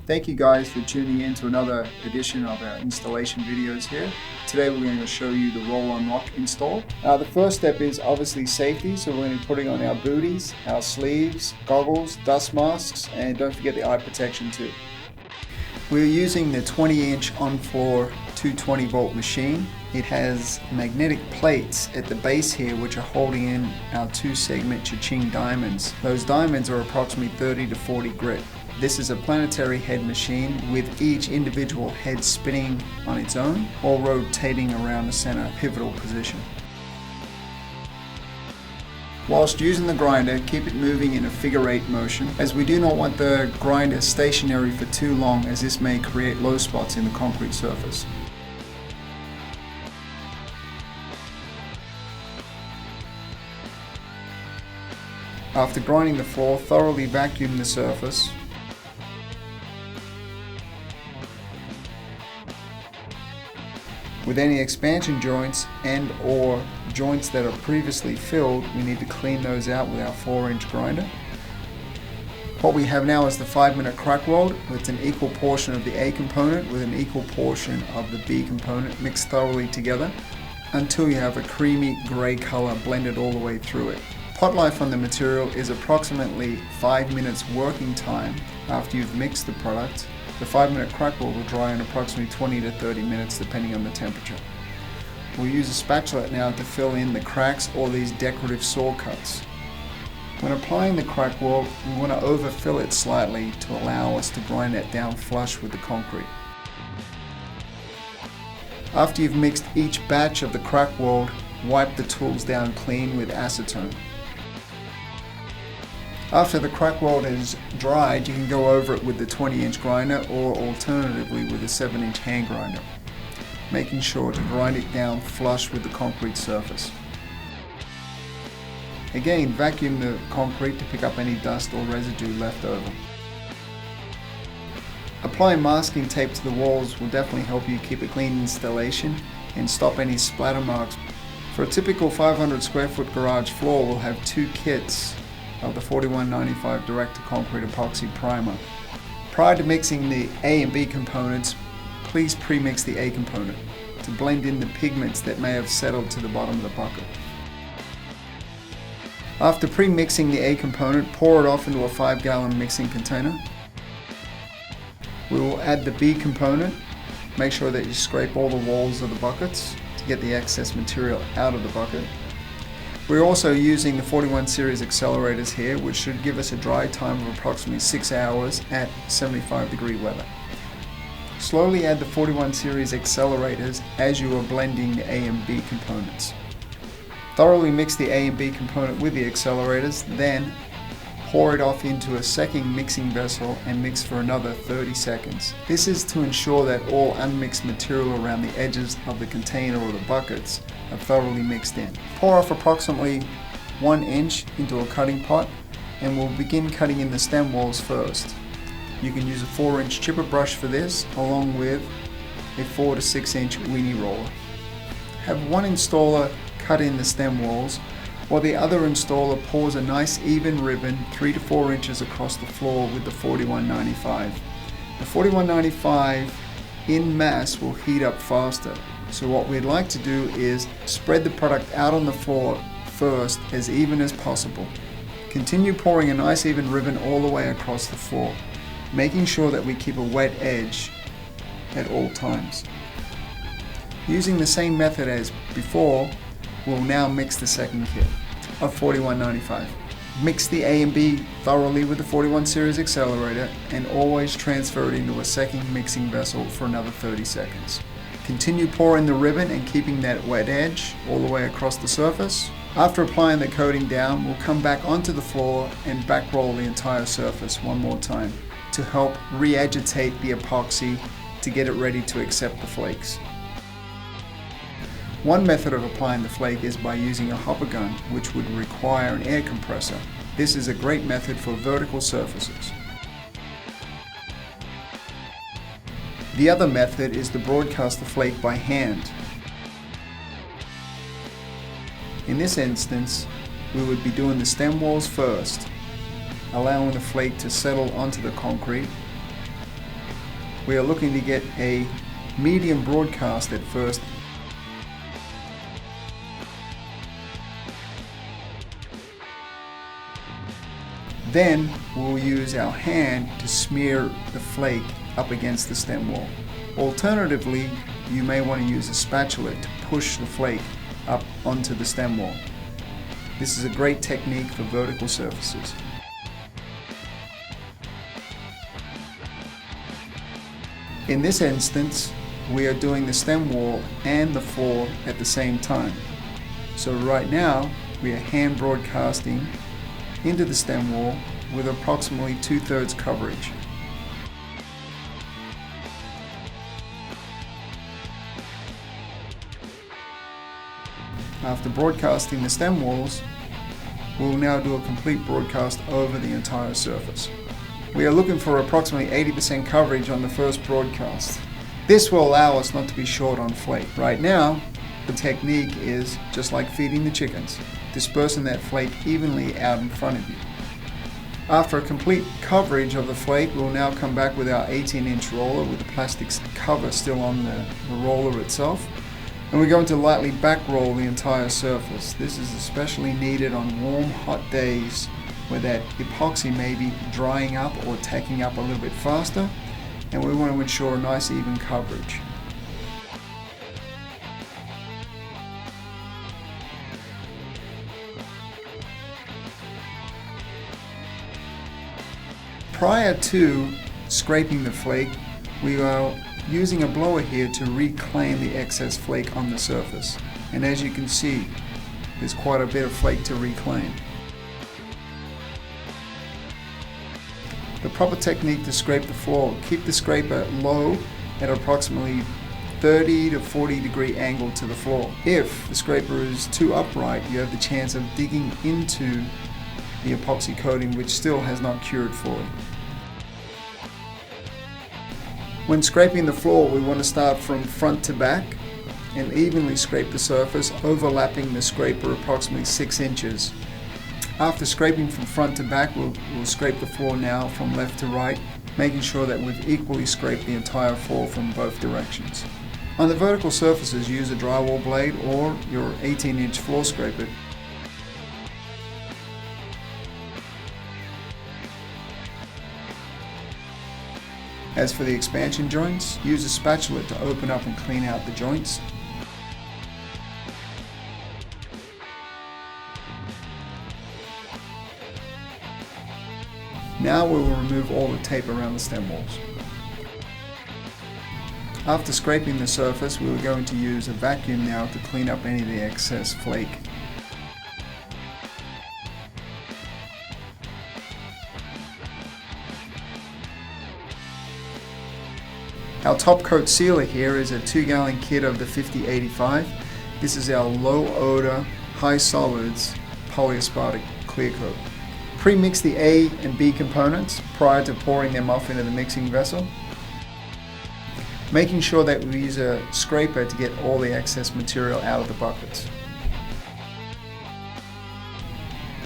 Thank you guys for tuning in to another edition of our installation videos here. Today we're going to show you the roll-on lock install. The first step is obviously safety, so we're going to be putting on our booties, our sleeves, goggles, dust masks, and don't forget the eye protection too. We're using the 20-inch on-floor 220 volt machine. It has magnetic plates at the base here which are holding in our 2-segment cha-ching diamonds. Those diamonds are approximately 30 to 40 grit. This is a planetary head machine with each individual head spinning on its own or rotating around the center pivotal position. Whilst using the grinder, keep it moving in a figure-8 motion, as we do not want the grinder stationary for too long, as this may create low spots in the concrete surface. After grinding the floor, thoroughly vacuum the surface. With any expansion joints and or joints that are previously filled, we need to clean those out with our 4-inch grinder. What we have now is the 5-minute crack weld with an equal portion of the A component with an equal portion of the B component mixed thoroughly together until you have a creamy grey color blended all the way through it. Pot life on the material is approximately 5 minutes working time after you've mixed the product. The 5-minute crack weld will dry in approximately 20 to 30 minutes depending on the temperature. We'll use a spatula now to fill in the cracks or these decorative saw cuts. When applying the crack weld, we want to overfill it slightly to allow us to grind it down flush with the concrete. After you've mixed each batch of the crack weld, wipe the tools down clean with acetone. After the crack weld is dried, you can go over it with the 20-inch grinder or alternatively with a 7-inch hand grinder, making sure to grind it down flush with the concrete surface. Again, vacuum the concrete to pick up any dust or residue left over. Applying masking tape to the walls will definitely help you keep a clean installation and stop any splatter marks. For a typical 500 square foot garage floor, we'll have 2 kits of the 4195 direct to concrete epoxy primer. Prior to mixing the A and B components, please pre-mix the A component to blend in the pigments that may have settled to the bottom of the bucket. After pre-mixing the A component, pour it off into a 5-gallon mixing container. We will add the B component. Make sure that you scrape all the walls of the buckets to get the excess material out of the bucket. We're also using the 41 series accelerators here, which should give us a dry time of approximately 6 hours at 75-degree weather. Slowly add the 41 series accelerators as you are blending the A and B components. Thoroughly mix the A and B component with the accelerators, then pour it off into a second mixing vessel and mix for another 30 seconds. This is to ensure that all unmixed material around the edges of the container or the buckets are thoroughly mixed in. Pour off approximately 1 inch into a cutting pot and we'll begin cutting in the stem walls first. You can use a 4-inch chipper brush for this, along with a 4 to 6-inch weenie roller. Have one installer cut in the stem walls while the other installer pours a nice even ribbon 3 to 4 inches across the floor with the 4195. The 4195 in mass will heat up faster, so what we'd like to do is spread the product out on the floor first as even as possible. Continue pouring a nice even ribbon all the way across the floor, making sure that we keep a wet edge at all times. Using the same method as before, we'll now mix the second kit of 4195. Mix the A and B thoroughly with the 41 series accelerator and always transfer it into a second mixing vessel for another 30 seconds. Continue pouring the ribbon and keeping that wet edge all the way across the surface. After applying the coating down, we'll come back onto the floor and back roll the entire surface one more time to help re-agitate the epoxy to get it ready to accept the flakes. One method of applying the flake is by using a hopper gun, which would require an air compressor. This is a great method for vertical surfaces. The other method is to broadcast the flake by hand. In this instance, we would be doing the stem walls first. allowing the flake to settle onto the concrete. We are looking to get a medium broadcast at first. Then we'll use our hand to smear the flake up against the stem wall. Alternatively, you may want to use a spatula to push the flake up onto the stem wall. This is a great technique for vertical surfaces. In this instance, we are doing the stem wall and the floor at the same time. So right now, we are hand broadcasting into the stem wall with approximately 2/3 coverage. After broadcasting the stem walls, we will now do a complete broadcast over the entire surface. We are looking for approximately 80% coverage on the first broadcast. This will allow us not to be short on flake. Right now, the technique is just like feeding the chickens, dispersing that flake evenly out in front of you. After a complete coverage of the flake, we'll now come back with our 18-inch roller with the plastic cover still on the roller itself. And we're going to lightly back roll the entire surface. This is especially needed on warm, hot days where that epoxy may be drying up or taking up a little bit faster, and we want to ensure a nice even coverage. Prior to scraping the flake, we are using a blower here to reclaim the excess flake on the surface. And as you can see, there's quite a bit of flake to reclaim. The proper technique to scrape the floor: keep the scraper low at approximately 30 to 40 degree angle to the floor. If the scraper is too upright, you have the chance of digging into the epoxy coating, which still has not cured fully. When scraping the floor, we want to start from front to back and evenly scrape the surface, overlapping the scraper approximately 6 inches. After scraping from front to back, we'll scrape the floor now from left to right, making sure that we've equally scraped the entire floor from both directions. On the vertical surfaces, use a drywall blade or your 18-inch floor scraper. As for the expansion joints, use a spatula to open up and clean out the joints. Now we will remove all the tape around the stem walls. After scraping the surface, we are going to use a vacuum now to clean up any of the excess flake. Our Topcoat Sealer here is a 2-gallon kit of the 5085. This is our low odor, high solids polyaspartic clear coat. Pre-mix the A and B components prior to pouring them off into the mixing vessel, making sure that we use a scraper to get all the excess material out of the buckets.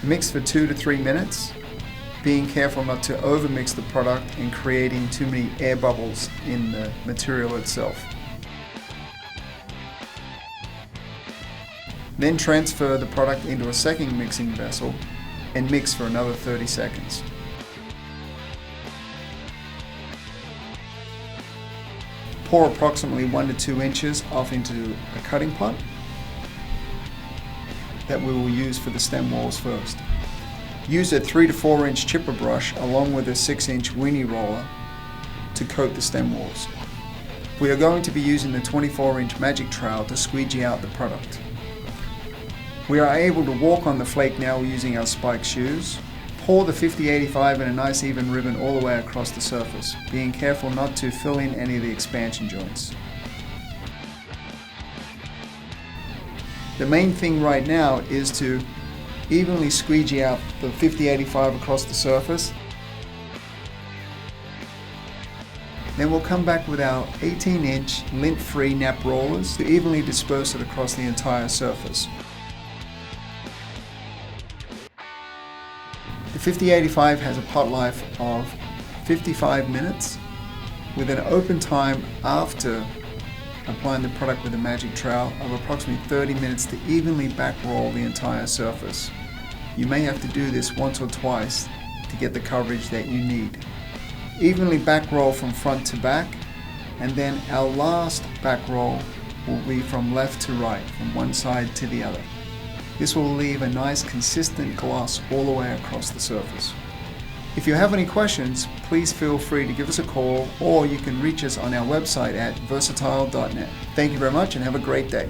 Mix for 2 to 3 minutes, being careful not to overmix the product and creating too many air bubbles in the material itself. Then transfer the product into a second mixing vessel and mix for another 30 seconds. Pour approximately 1 to 2 inches off into a cutting pot that we will use for the stem walls first. Use a 3 to 4 inch chipper brush along with a 6-inch weenie roller to coat the stem walls. We are going to be using the 24-inch magic trowel to squeegee out the product. We are able to walk on the flake now using our spike shoes. Pour the 5085 in a nice even ribbon all the way across the surface, being careful not to fill in any of the expansion joints. The main thing right now is to evenly squeegee out the 5085 across the surface. Then we'll come back with our 18-inch lint-free nap rollers to evenly disperse it across the entire surface. The 5085 has a pot life of 55 minutes with an open time after applying the product with a magic trowel of approximately 30 minutes to evenly back roll the entire surface. You may have to do this once or twice to get the coverage that you need. Evenly back roll from front to back, and then our last back roll will be from left to right, from one side to the other. This will leave a nice consistent gloss all the way across the surface. If you have any questions, please feel free to give us a call, or you can reach us on our website at versatile.net. Thank you very much and have a great day.